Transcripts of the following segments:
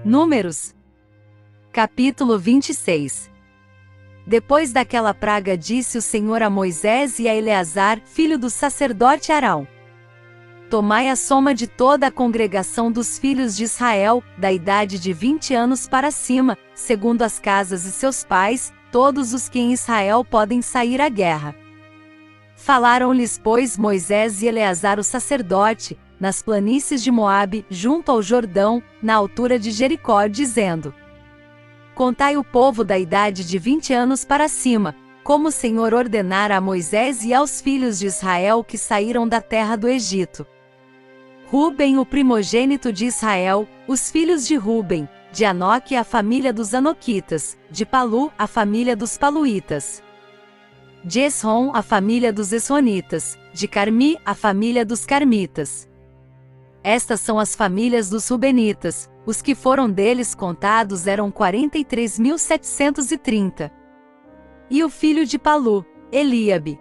Números. Capítulo 26. Depois daquela praga disse o Senhor a Moisés e a Eleazar, filho do sacerdote Arão: Tomai a soma de toda a congregação dos filhos de Israel, da idade de 20 anos para cima, segundo as casas de seus pais, todos os que em Israel podem sair à guerra. Falaram-lhes, pois, Moisés e Eleazar o sacerdote, nas planícies de Moabe, junto ao Jordão, na altura de Jericó, dizendo: Contai o povo da idade de 20 anos para cima, como o Senhor ordenara a Moisés e aos filhos de Israel que saíram da terra do Egito. Ruben, o primogênito de Israel, os filhos de Ruben, de Anoque a família dos Anoquitas, de Palu a família dos Paluítas, de Esrom a família dos Esronitas, de Carmi a família dos Carmitas. Estas são as famílias dos Rubenitas, os que foram deles contados eram 43.730. E o filho de Palu, Eliabe.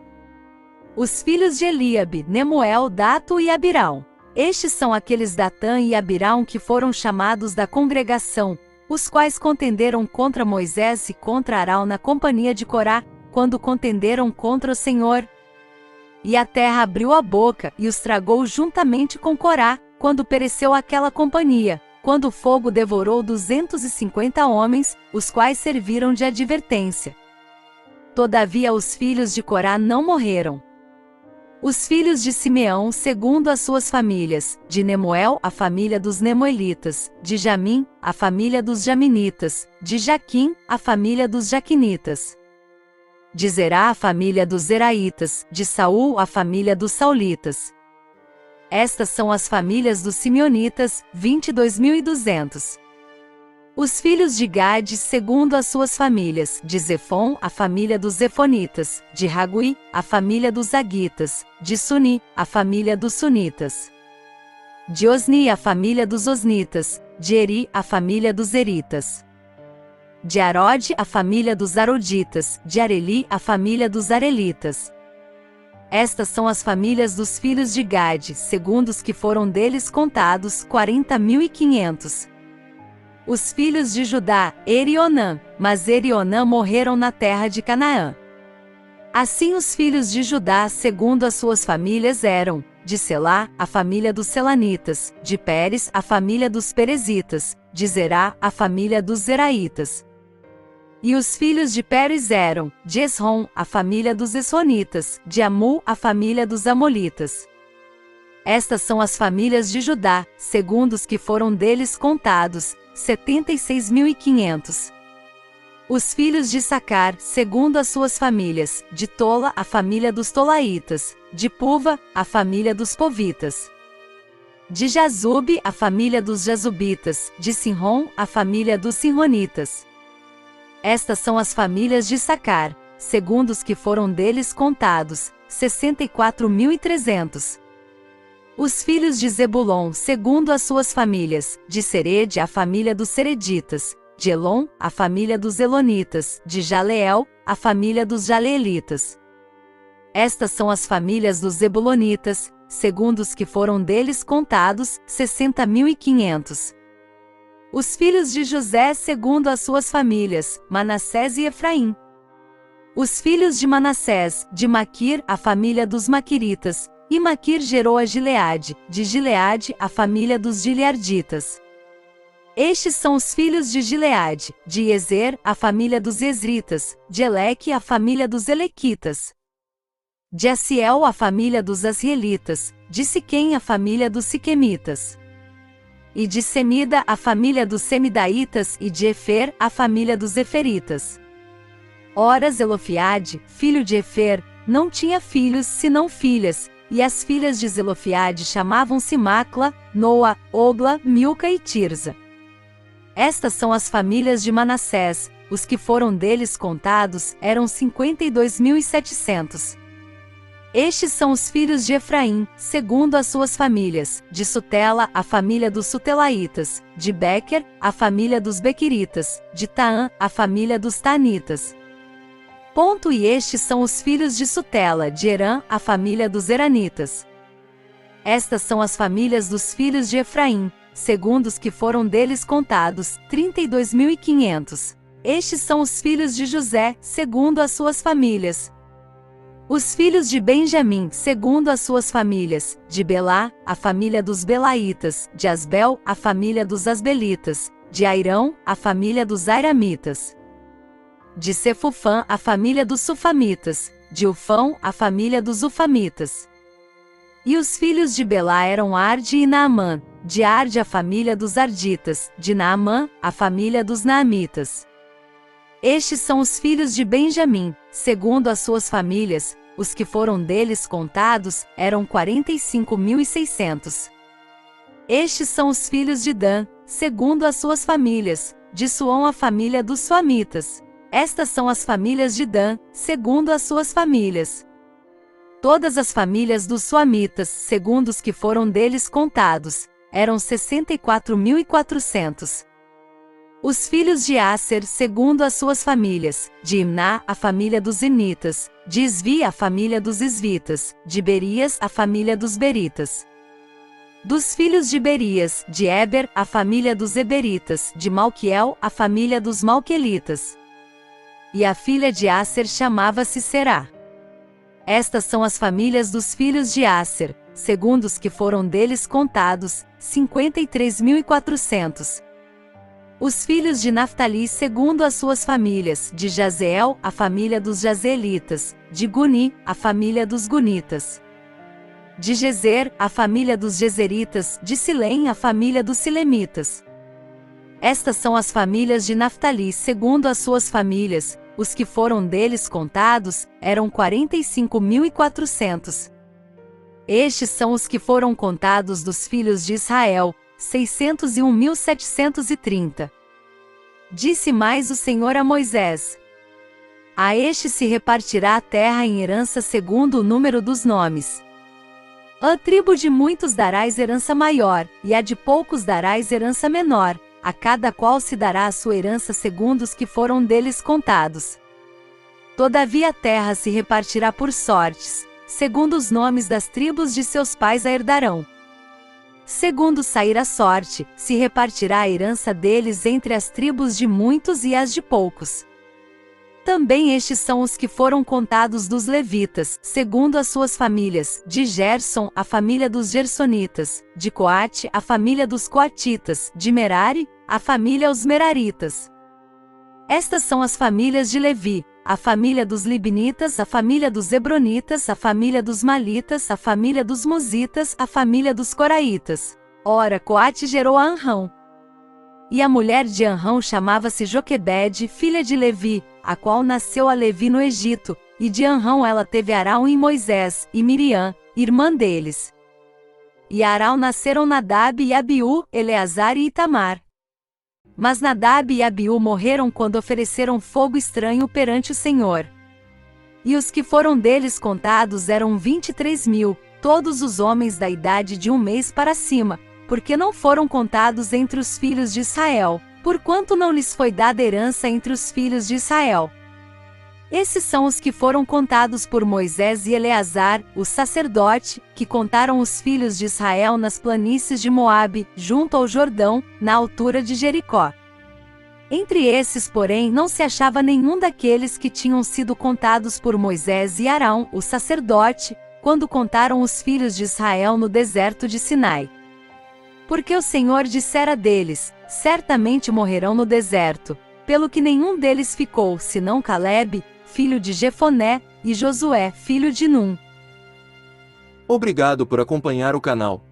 Os filhos de Eliabe, Nemuel, Dato e Abirão. Estes são aqueles Datã e Abirão que foram chamados da congregação, os quais contenderam contra Moisés e contra Arão na companhia de Corá, quando contenderam contra o Senhor. E a terra abriu a boca e os tragou juntamente com Corá, quando pereceu aquela companhia, quando o fogo devorou 250 homens, os quais serviram de advertência. Todavia os filhos de Corá não morreram. Os filhos de Simeão, segundo as suas famílias, de Nemuel, a família dos Nemuelitas, de Jamim, a família dos Jaminitas, de Jaquim, a família dos Jaquinitas, de Zerá, a família dos Zeraitas, de Saul, a família dos Saulitas. Estas são as famílias dos Simeonitas, 22.200. Os filhos de Gade, segundo as suas famílias, de Zefon, a família dos Zefonitas, de Ragui, a família dos Aguitas, de Suni, a família dos Sunitas, de Osni, a família dos Osnitas, de Eri, a família dos Eritas, de Arode, a família dos Aroditas, de Areli, a família dos Arelitas. Estas são as famílias dos filhos de Gade, segundo os que foram deles contados, 40.500. Os filhos de Judá, Er e Onã, mas Er e Onã morreram na terra de Canaã. Assim os filhos de Judá, segundo as suas famílias eram, de Selá, a família dos Selanitas, de Pérez, a família dos Perezitas, de Zerá, a família dos Zeraitas. E os filhos de Pérez eram, de Esrom, a família dos Esronitas, de Amu, a família dos Amolitas. Estas são as famílias de Judá, segundo os que foram deles contados, 76.500. Os filhos de Sacar, segundo as suas famílias, de Tola, a família dos Tolaitas, de Puva, a família dos Povitas, de Jazube, a família dos Jazubitas, de Sinrom, a família dos Sinronitas. Estas são as famílias de Sacar, segundo os que foram deles contados, 64.300. Os filhos de Zebulon, segundo as suas famílias, de Serede, a família dos Sereditas, de Elon, a família dos Elonitas, de Jaleel, a família dos Jaleelitas. Estas são as famílias dos Zebulonitas, segundo os que foram deles contados, 60.500. Os filhos de José, segundo as suas famílias, Manassés e Efraim. Os filhos de Manassés, de Maquir, a família dos Maquiritas, e Maquir gerou a Gileade, de Gileade, a família dos Gilearditas. Estes são os filhos de Gileade, de Ezer, a família dos Ezritas, de Eleque, a família dos Elequitas, de Assiel, a família dos Asielitas, de Siquém, a família dos Siquemitas, e de Semida, a família dos Semidaitas, e de Efer, a família dos Eferitas. Ora, Zelofiade, filho de Efer, não tinha filhos senão filhas, e as filhas de Zelofiade chamavam-se Macla, Noa, Ogla, Milca e Tirza. Estas são as famílias de Manassés, os que foram deles contados eram 52.700. Estes são os filhos de Efraim, segundo as suas famílias, de Sutela, a família dos Sutelaitas, de Bequer, a família dos Bequiritas, de Taã, a família dos Taanitas. E estes são os filhos de Sutela, de Herã, a família dos Heranitas. Estas são as famílias dos filhos de Efraim, segundo os que foram deles contados, 32.500. Estes são os filhos de José, segundo as suas famílias. Os filhos de Benjamim, segundo as suas famílias: de Belá, a família dos Belaitas; de Asbel, a família dos Asbelitas; de Airão, a família dos Airamitas; de Sefufã, a família dos Sufamitas; de Ufão, a família dos Ufamitas. E os filhos de Belá eram Arde e Naamã; de Arde, a família dos Arditas; de Naamã, a família dos Naamitas. Estes são os filhos de Benjamim, segundo as suas famílias. Os que foram deles contados eram 45.600. Estes são os filhos de Dan, segundo as suas famílias: de Suão, a família dos Suamitas. Estas são as famílias de Dan, segundo as suas famílias. Todas as famílias dos Suamitas, segundo os que foram deles contados, eram 64.400. Os filhos de Aser, segundo as suas famílias: de Imná, a família dos Imnitas; de Isvi, a família dos Isvitas; de Berias, a família dos Beritas. Dos filhos de Berias: de Eber, a família dos Eberitas; de Malquiel, a família dos Malquelitas. E a filha de Aser chamava-se Será. Estas são as famílias dos filhos de Aser, segundo os que foram deles contados, 53.400. Os filhos de Naftali, segundo as suas famílias: de Jazeel, a família dos Jazeelitas; de Guni, a família dos Gunitas; de Gezer, a família dos Gezeritas; de Silém, a família dos Silemitas. Estas são as famílias de Naftali, segundo as suas famílias. Os que foram deles contados eram 45.400. Estes são os que foram contados dos filhos de Israel, 601.730. Disse mais o Senhor a Moisés: a este se repartirá a terra em herança segundo o número dos nomes. A tribo de muitos darás herança maior, e a de poucos darás herança menor. A cada qual se dará a sua herança segundo os que foram deles contados. Todavia a terra se repartirá por sortes, segundo os nomes das tribos de seus pais a herdarão. Segundo sair a sorte, se repartirá a herança deles entre as tribos de muitos e as de poucos. Também estes são os que foram contados dos levitas, segundo as suas famílias: de Gerson, a família dos Gersonitas; de Coate, a família dos Coatitas; de Merari, a família os Meraritas. Estas são as famílias de Levi: a família dos Libnitas, a família dos Hebronitas, a família dos Malitas, a família dos Musitas, a família dos Coraitas. Ora, Coate gerou a Anrão. E a mulher de Anrão chamava-se Joquebede, filha de Levi, a qual nasceu a Levi no Egito, e de Anrão ela teve Arão e Moisés, e Miriam, irmã deles. E a Arão nasceram Nadab e Abiú, Eleazar e Itamar. Mas Nadab e Abiú morreram quando ofereceram fogo estranho perante o Senhor. E os que foram deles contados eram 23.000, todos os homens da idade de 1 mês para cima, porque não foram contados entre os filhos de Israel, porquanto não lhes foi dada herança entre os filhos de Israel. Esses são os que foram contados por Moisés e Eleazar, o sacerdote, que contaram os filhos de Israel nas planícies de Moabe, junto ao Jordão, na altura de Jericó. Entre esses, porém, não se achava nenhum daqueles que tinham sido contados por Moisés e Arão, o sacerdote, quando contaram os filhos de Israel no deserto de Sinai. Porque o Senhor dissera deles: certamente morrerão no deserto, pelo que nenhum deles ficou, senão Calebe, filho de Jefoné, e Josué, filho de Num. Obrigado por acompanhar o canal.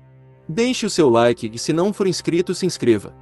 Deixe o seu like e se não for inscrito, se inscreva.